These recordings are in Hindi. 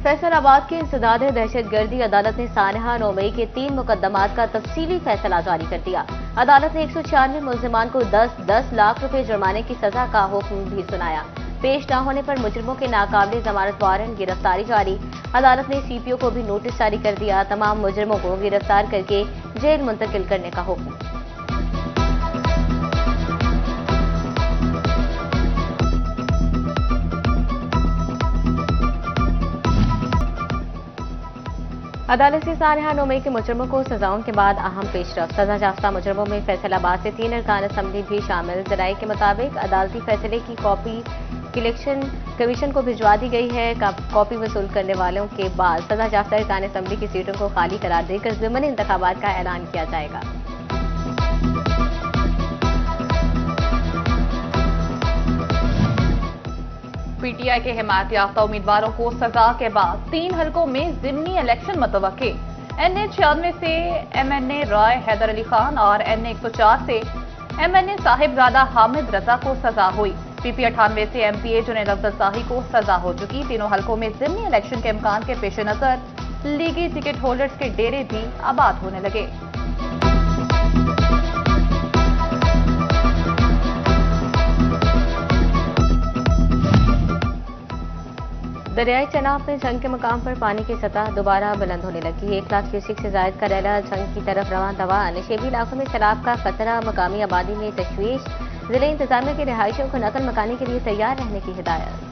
फैसलाबाद की इंसदाद दहशतगर्दी अदालत ने सानहा 9 मई के 3 मुकदमात का तफसीली फैसला जारी कर दिया। अदालत ने 196 मुलजिमान को 10-10 लाख रुपए जुर्माने की सजा का हुक्म भी सुनाया। पेश न होने पर मुजरिमों के नाकाबिले जमानत वारंट गिरफ्तारी जारी। अदालत ने सीपीओ को भी नोटिस जारी कर दिया। तमाम मुजरिमों को गिरफ्तार करके जेल मुंतकिल करने का हुक्म। अदालत से सानहा 9 मई के मुजरिमों को सजाओं के बाद अहम पेशरफ। सजा याफ्ता मुजरिमों में फैसलाबाद से 3 अरकान असम्बली भी शामिल। जराये के मुताबिक अदालती फैसले की कॉपी इलेक्शन कमीशन को भिजवा दी गई है। कॉपी वसूल करने वालों के बाद सजा याफ्ता अरकान असम्बली की सीटों को खाली करार देकर ज़िमनी इंतखाबात का ऐलान किया जाएगा। पीटीआई के हिमायत याफ्ता उम्मीदवारों को सजा के बाद 3 हलकों में जिमनी इलेक्शन मुतवक्के। NA 96 से MNA राय हैदर अली खान और NA 104 से MNA साहिबजादा हामिद रजा को सजा हुई। PP 98 से MPA जुनैद अफजल शाही को सजा हो चुकी। तीनों हलकों में जिमनी इलेक्शन के इम्कान के पेश नजर लीगी टिकट होल्डर्स के डेरे भी आबाद होने लगे। दरियाई चनाब में जंग के मकाम पर पानी की सतह दोबारा बुलंद होने लगी। 1 लाख क्यूसिक से जायद का रेला जंग की तरफ रवां दवा। नशेबी इलाकों में सैलाब का खतरा, मकामी आबादी में तशवीश। जिले इंतजामिया के रिहायशियों को नकल मकानी के लिए तैयार रहने की हिदायत।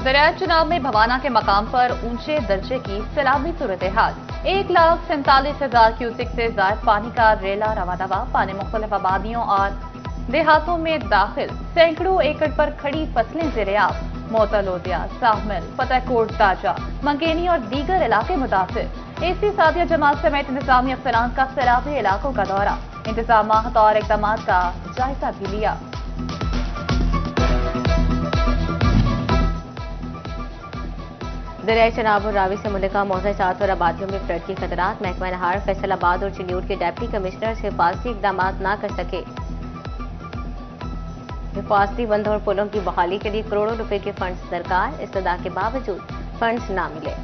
दरियाई चनाब में भवाना के मकाम पर ऊंचे दर्जे की सैलाबी सूरत हाल। 1,47,000 क्यूसिक से जायद पानी का रेला रवादवा। पानी मुख्तलिफ आबादियों और देहातों में दाखिल। सैकड़ों एकड़ पर खड़ी फसलें ज़ेर-ए-आब। मोतलोदिया, साहमिल, फतेहकोट, ताजा, मंगेनी और दीगर इलाके मुतासिर। AC सादिया जमात समेत इंतजामी अफसरान का सैलाबी इलाकों का दौरा। इंतजामात और इक़दाम का जायजा भी लिया। दरियाई चनाब और रावी से मुल्का मौज़ात और आबादियों में फ्लड की खतरात। महकमा नहार फैसलाबाद और चिल्यूट के डिप्टी कमिश्नर हिफाजती इक़दाम न कर सके। हिफाजती बंधों और पुलों की बहाली के लिए करोड़ों रुपए के फंड्स दरकार। इस्तदा के बावजूद फंड्स न मिले।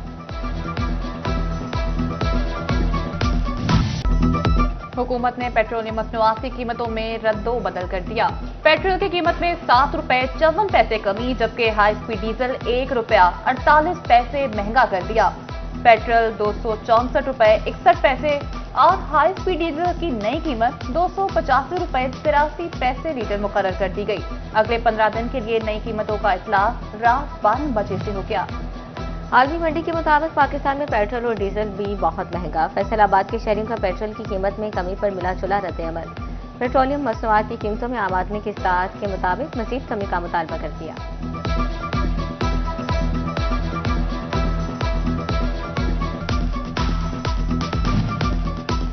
हुकूमत ने पेट्रोलियम मसनूआत की कीमतों में रद्दो बदल कर दिया। पेट्रोल की कीमत में 7 रुपए 54 पैसे कमी, जबकि हाई स्पीड डीजल 1 रुपया 48 पैसे महंगा कर दिया। पेट्रोल 264 रुपए 61 पैसे और हाई स्पीड डीजल की नई कीमत 285 रुपए 83 पैसे लीटर मुकर्रर कर दी गई। अगले 15 दिन के लिए नई कीमतों का इतलाक रात 12 बजे से हो गया। आलमी मंडी के मुताबिक पाकिस्तान में पेट्रोल और डीजल भी बहुत महंगा। फैसलाबाद के शहरियों का पेट्रोल की कीमत में कमी पर मिला जुला रद्द-ए-अमल। पेट्रोलियम मसनूआत की कीमतों में आम आदमी की इस्तात के मुताबिक मजीद कमी का मुतालबा कर दिया।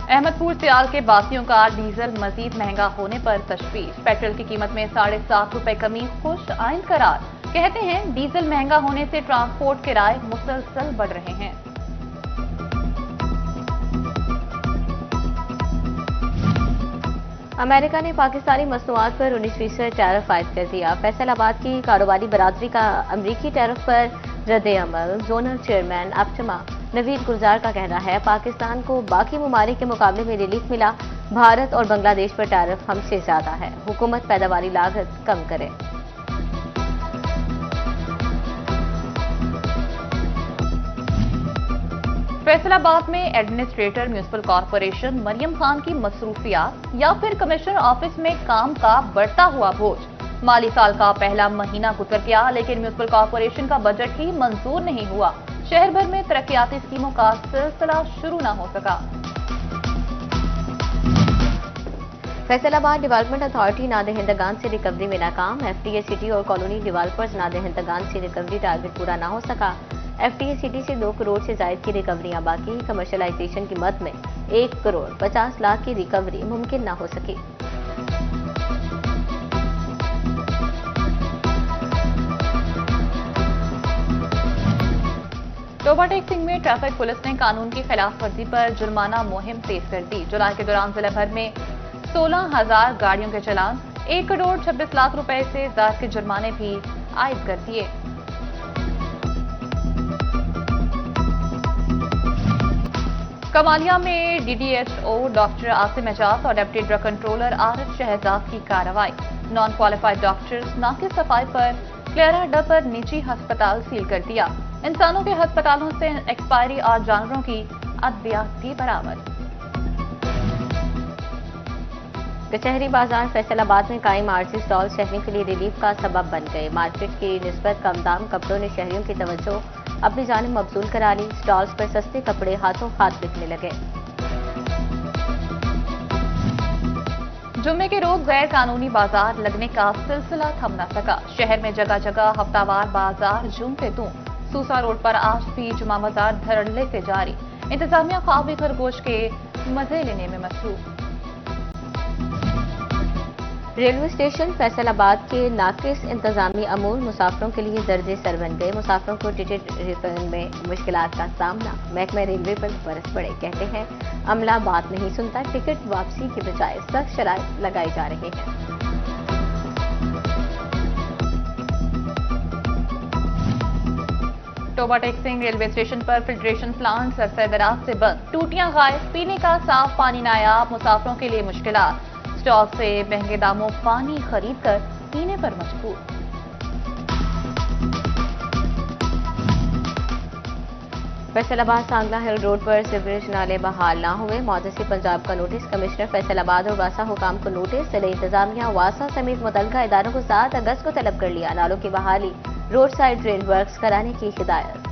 अहमदपुर सियाल के बासियों का डीजल मजीद महंगा होने पर तशवीश। पेट्रोल की कीमत में 7.5 रुपए कमी खुश आइन करार। कहते हैं डीजल महंगा होने से ट्रांसपोर्ट किराए मुसलसल बढ़ रहे हैं। अमेरिका ने पाकिस्तानी मसनूआत पर 19% टैरिफ आयद कर दिया। फैसलाबाद की कारोबारी बरादरी का अमरीकी टैरिफ पर रद्द-ए-अमल। जोनल चेयरमैन अपटमा नवीद गुलजार का कहना है, पाकिस्तान को बाकी ममालिक के मुकाबले में रिलीफ मिला। भारत और बांग्लादेश पर टैरिफ हमसे ज्यादा है। हुकूमत पैदावारी लागत कम करे। फैसलाबाद में administrator municipal corporation Maryam Khan की मसरूफियात या फिर कमिश्नर ऑफिस में काम का बढ़ता हुआ बोझ। माली साल का पहला महीना गुजर गया, लेकिन म्यूनिसिपल कॉरपोरेशन का बजट ही मंजूर नहीं हुआ। शहर भर में तरक्याती स्कीमों का सिलसिला शुरू न हो सका। फैसलाबाद डेवलपमेंट अथॉरिटी नादहिंदगान से रिकवरी में नाकाम। FTA सिटी और कॉलोनी डेवलपर्स नादहिंदगान से रिकवरी टारगेट पूरा न हो सका। FTA सिटी से 2 करोड़ से जायद की रिकवरियां बाकी। कमर्शलाइजेशन की मद में 1 करोड़ 50 लाख की रिकवरी मुमकिन न हो सकी। टोबाटेक सिंह में ट्रैफिक पुलिस ने कानून की खिलाफ वर्जी पर जुर्माना मुहिम तेज कर दी। जुलाई के दौरान जिले भर में 16,000 गाड़ियों के चालान, 1 करोड़ 26 लाख रुपए से ज्यादा के जुर्माने भी आयद कर दिए। कमालिया में डीडीएचओ डॉक्टर आसिम एजाज और deputy drug controller Arif Shahzad की कार्रवाई। नॉन क्वालिफाइड डॉक्टर्स नाकिस सफाई पर क्लेरा अड्डा पर निजी अस्पताल सील कर दिया। इंसानों के अस्पतालों से एक्सपायरी और जानवरों की अद्वियात भी बरामद। कचहरी बाजार फैसलाबाद में कायम आरसी स्टॉल शहरियों के लिए रिलीफ का सबब बन गए। मार्केट की निस्बत कम दाम कपड़ों ने शहरियों की तवज्जो अपनी जानिब मबजूल करा ली। स्टॉल्स पर सस्ते कपड़े हाथों हाथ बिकने लगे। जुम्मे के रोज गैर कानूनी बाजार लगने का सिलसिला थम न सका। शहर में जगह जगह हफ्तावार बाजार जूम पे तू। सूसा रोड पर आज भी जुमा बाजार धड़ल्ले से जारी। इंतजामिया ख्वाबी खरगोश के मजे लेने में मसरूफ। रेलवे स्टेशन फैसलाबाद के नाकिस इंतजामी अमूर मुसाफिरों के लिए दर्जे सर बन गए। मुसाफिरों को टिकट रिफंड में मुश्किलात का सामना। महकमा रेलवे पर बरस पड़े। कहते हैं अमला बात नहीं सुनता। टिकट वापसी के बजाय सख्त शराइत लगाई जा रही हैं। टोबा टेक्सिंग रेलवे स्टेशन पर फिल्ट्रेशन प्लांट अरसे दराज से बंद। टूटियां गायब। पीने का साफ पानी नायाब। मुसाफिरों के लिए मुश्किलात। स्टॉक से महंगे दामों पानी खरीदकर पीने पर मजबूर। फैसलाबाद सांगला हिल रोड पर सीवरेज नाले बहाल न हुए। मौदसी पंजाब का नोटिस। कमिश्नर फैसलाबाद और वासा हुकाम को नोटिस। जिले इंतजामिया वासा समेत मुतल्लिका इदारों को 7 अगस्त को तलब कर लिया। नालों की बहाली रोड साइड ड्रेन वर्क्स कराने की हिदायत।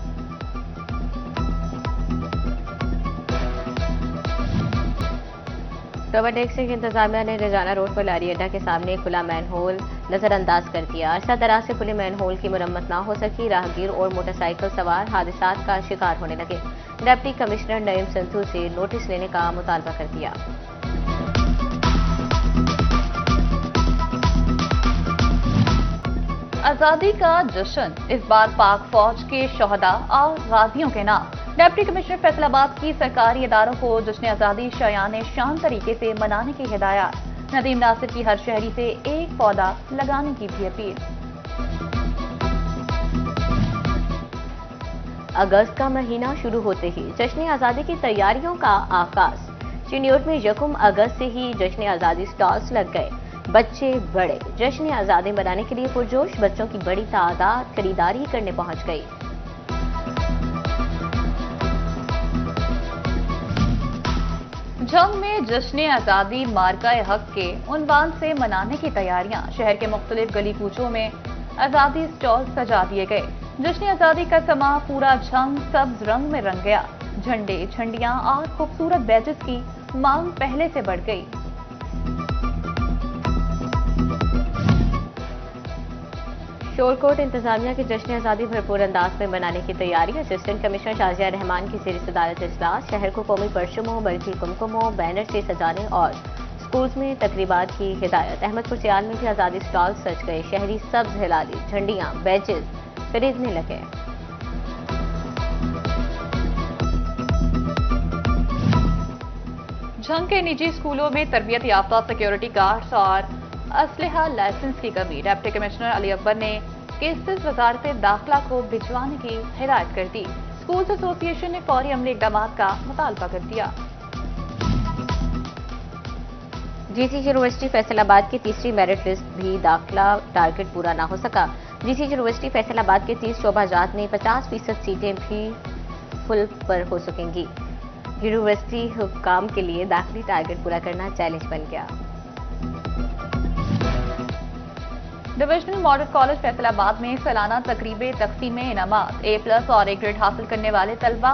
टोबा टेक्सिंग इंतजामिया ने रजाना रोड पर लारी अड्डा के सामने खुला मैन होल नजरअंदाज कर दिया। अरसा दराज से खुले मैन होल की मरम्मत न हो सकी। राहगीर और मोटरसाइकिल सवार हादसात का शिकार होने लगे। डिप्टी कमिश्नर नईम संधू से नोटिस लेने का मुतालबा कर दिया। आजादी का जश्न इस बार पाक फौज के शोहदा और गाजियों के नाम। डिप्टी कमिश्नर फैसलाबाद की सरकारी इदारों को जश्न आजादी शायान शान तरीके से मनाने की हिदायत। नदीम नासिर की हर शहरी से एक पौधा लगाने की भी अपील। अगस्त का महीना शुरू होते ही जश्न आजादी की तैयारियों का आगाज। चिन्योट में 1 अगस्त से ही जश्न आजादी स्टॉल्स लग गए। बच्चे बड़े जश्न आजादी मनाने के लिए पुरजोश। बच्चों की बड़ी तादाद खरीदारी करने पहुंच गई। जंग में जश्न आजादी मार्का-ए हक के उन्वान से मनाने की तैयारियां। शहर के मुख्तलिफ गली कूचों में आजादी स्टॉल सजा दिए गए। जश्न आजादी का समा पूरा जंग सब्ज रंग में रंग गया। झंडे झंडियां और खूबसूरत बैजेस की मांग पहले से बढ़ गई। शोरकोट इंतजामिया की जश्न आजादी भरपूर अंदाज में मनाने की तैयारी। असिस्टेंट कमिश्नर शाजिया रहमान की जेर सदारत इजलास। शहर को कौमी परचमों बल्कि कुमकुमों बैनर से सजाने और स्कूल्स में तकरीबात की हिदायत। अहमदपुर सियाल में भी आजादी स्टॉल सज गए। शहरी सब्ज हिलाली झंडियां बैजेस खरीदने लगे। जंग के निजी स्कूलों में तरबियत याफ्ता सिक्योरिटी गार्ड्स और असलहा लाइसेंस की कमी। डिप्टी कमिश्नर अली अकबर ने केसेस वजारत दाखिला को भिजवाने की हिदायत कर दी। स्कूल्स एसोसिएशन ने फौरी अमली इकदाम का मुतालबा कर दिया। जीसी यूनिवर्सिटी फैसलाबाद की तीसरी मेरिट लिस्ट भी दाखिला टारगेट पूरा न हो सका। जीसी यूनिवर्सिटी फैसलाबाद के 30 शोबाजात में 50% सीटें भी फुल पर हो सकेंगी। यूनिवर्सिटी हुक्काम के लिए दाखिली टारगेट पूरा करना चैलेंज बन गया। डिविजनल मॉडल कॉलेज फैसलाबाद में सालाना तकरीबे तकसीम इनामात। A+ और A ग्रेड हासिल करने वाले तलबा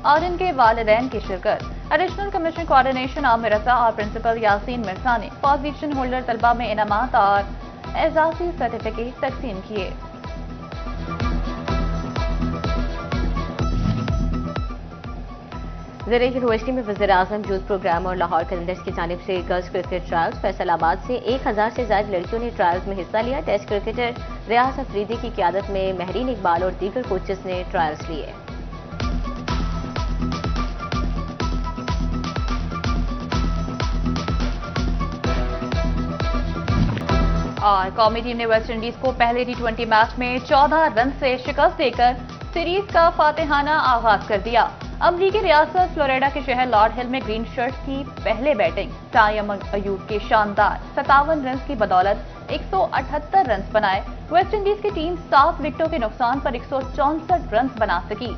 और इनके वालिदैन की शिरकत। एडिशनल कमिश्नर कोऑर्डिनेशन आमिर रजा और प्रिंसिपल यासीन मिर्जा ने फर्स्ट डिवीजन होल्डर तलबा में इनामात और एजाजी सर्टिफिकेट तकसीम किए। ज़रिए यूनिवर्सिटी में वज़ीर-ए-आज़म यूथ प्रोग्राम और लाहौर कैलेंडर्स की जानिब से गर्ल्स क्रिकेट ट्रायल्स। फैसलाबाद से 1000 से ज्यादा लड़कियों ने ट्रायल्स में हिस्सा लिया। टेस्ट क्रिकेटर रियाज अफरीदी की क़ियादत में महरीन इकबाल और दीगर कोचेस ने ट्रायल्स लिए। और कौमी टीम ने वेस्ट इंडीज को पहले टी20 मैच में 14 रन से शिकस्त देकर सीरीज का फातिहाना आगाज कर दिया। अमरीकी रियासत फ्लोरिडा के शहर लॉर्ड हिल में ग्रीन शर्ट्स की पहले बैटिंग टाइम अयूब के शानदार 57 रन की बदौलत 178 रन बनाए वेस्ट इंडीज की टीम 7 विकेटों के नुकसान पर 164 रन बना सकी।